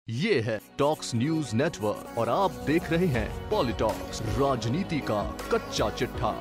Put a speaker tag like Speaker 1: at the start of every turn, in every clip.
Speaker 1: ये है talks news network और आप देख रहे हैं पॉलिटॉक्स, राजनीति का कच्चा चिट्ठा।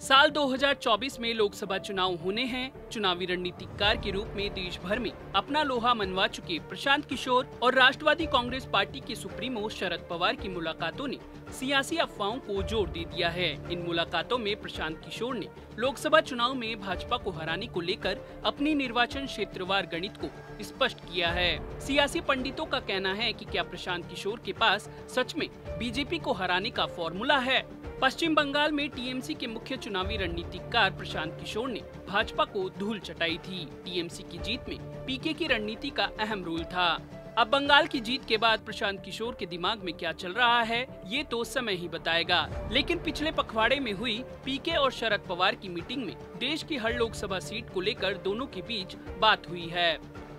Speaker 2: साल 2024 में लोकसभा चुनाव होने हैं। चुनावी रणनीतिकार के रूप में देश भर में अपना लोहा मनवा चुके प्रशांत किशोर और राष्ट्रवादी कांग्रेस पार्टी के सुप्रीमो शरद पवार की मुलाकातों ने सियासी अफवाहों को जोर दे दिया है। इन मुलाकातों में प्रशांत किशोर ने लोकसभा चुनाव में भाजपा को हराने को लेकर अपनी निर्वाचन क्षेत्रवार गणित को स्पष्ट किया है। सियासी पंडितों का कहना है कि क्या प्रशांत किशोर के पास सच में बीजेपी को हराने का फॉर्मूला है। पश्चिम बंगाल में टीएमसी के मुख्य चुनावी रणनीतिकार प्रशांत किशोर ने भाजपा को धूल चटाई थी। टीएमसी की जीत में पीके की रणनीति का अहम रोल था। अब बंगाल की जीत के बाद प्रशांत किशोर के दिमाग में क्या चल रहा है, ये तो समय ही बताएगा। लेकिन पिछले पखवाड़े में हुई पीके और शरद पवार की मीटिंग में देश की हर लोकसभा सीट को लेकर दोनों के बीच बात हुई है।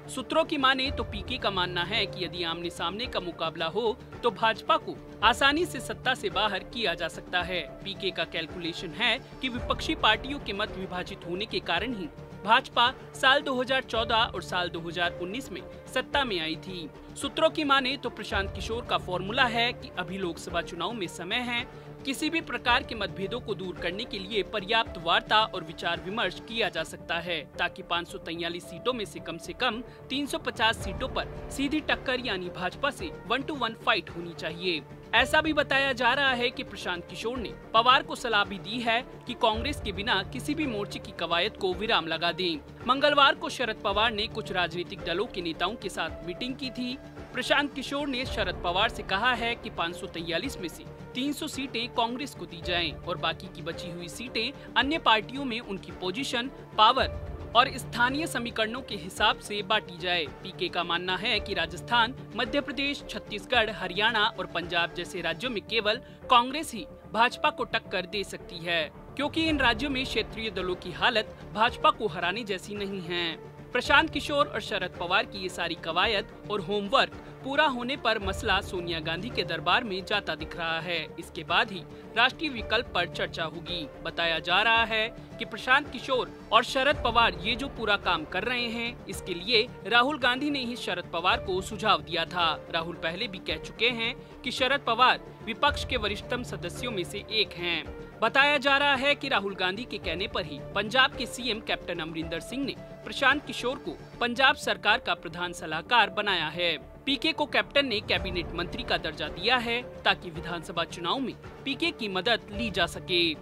Speaker 2: सूत्रों की माने तो पीके का मानना है कि यदि आमने सामने का मुकाबला हो तो भाजपा को आसानी से सत्ता से बाहर किया जा सकता है। पीके का कैलकुलेशन है कि विपक्षी पार्टियों के मत विभाजित होने के कारण ही भाजपा साल 2014 और साल 2019 में सत्ता में आई थी। सूत्रों की माने तो प्रशांत किशोर का फॉर्मूला है कि अभी लोकसभा चुनाव में समय है, किसी भी प्रकार के मतभेदों को दूर करने के लिए पर्याप्त वार्ता और विचार विमर्श किया जा सकता है, ताकि 543 सीटों में से कम 350 सीटों पर सीधी टक्कर यानी भाजपा से 1 to 1 फाइट होनी चाहिए। ऐसा भी बताया जा रहा है कि प्रशांत किशोर ने पवार को सलाह भी दी है कि कांग्रेस के बिना किसी भी मोर्चे की कवायद को विराम लगा दें। मंगलवार को शरद पवार ने कुछ राजनीतिक दलों के नेताओं के साथ मीटिंग की थी। प्रशांत किशोर ने शरद पवार से कहा है कि 543 में से 300 सीटें कांग्रेस को दी जाएं और बाकी की बची हुई सीटें अन्य पार्टियों में उनकी पोजीशन, पावर और स्थानीय समीकरणों के हिसाब से बांटी जाए। पीके का मानना है कि राजस्थान, मध्य प्रदेश, छत्तीसगढ़, हरियाणा और पंजाब जैसे राज्यों में केवल कांग्रेस ही भाजपा को टक्कर दे सकती है, क्योंकि इन राज्यों में क्षेत्रीय दलों की हालत भाजपा को हराने जैसी नहीं है। प्रशांत किशोर और शरद पवार की ये सारी कवायद और होमवर्क पूरा होने पर मसला सोनिया गांधी के दरबार में जाता दिख रहा है। इसके बाद ही राष्ट्रीय विकल्प पर चर्चा होगी। बताया जा रहा है कि प्रशांत किशोर और शरद पवार ये जो पूरा काम कर रहे हैं, इसके लिए राहुल गांधी ने ही शरद पवार को सुझाव दिया था। राहुल पहले भी कह चुके हैं कि शरद पवार विपक्ष के वरिष्ठतम सदस्यों में से एक हैं। बताया जा रहा है कि राहुल गांधी के कहने पर ही पंजाब के सीएम कैप्टन अमरिंदर सिंह ने प्रशांत किशोर को पंजाब सरकार का प्रधान सलाहकार बनाया है। पीके को कैप्टन ने कैबिनेट मंत्री का दर्जा दिया है ताकि विधानसभा चुनाव में पीके की मदद ली जा सके।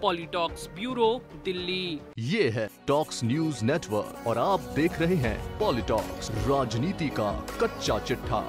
Speaker 2: पॉलिटॉक्स ब्यूरो, दिल्ली।
Speaker 1: ये है टॉक्स न्यूज नेटवर्क और आप देख रहे हैं पॉलिटॉक्स, राजनीति का कच्चा चिट्ठा।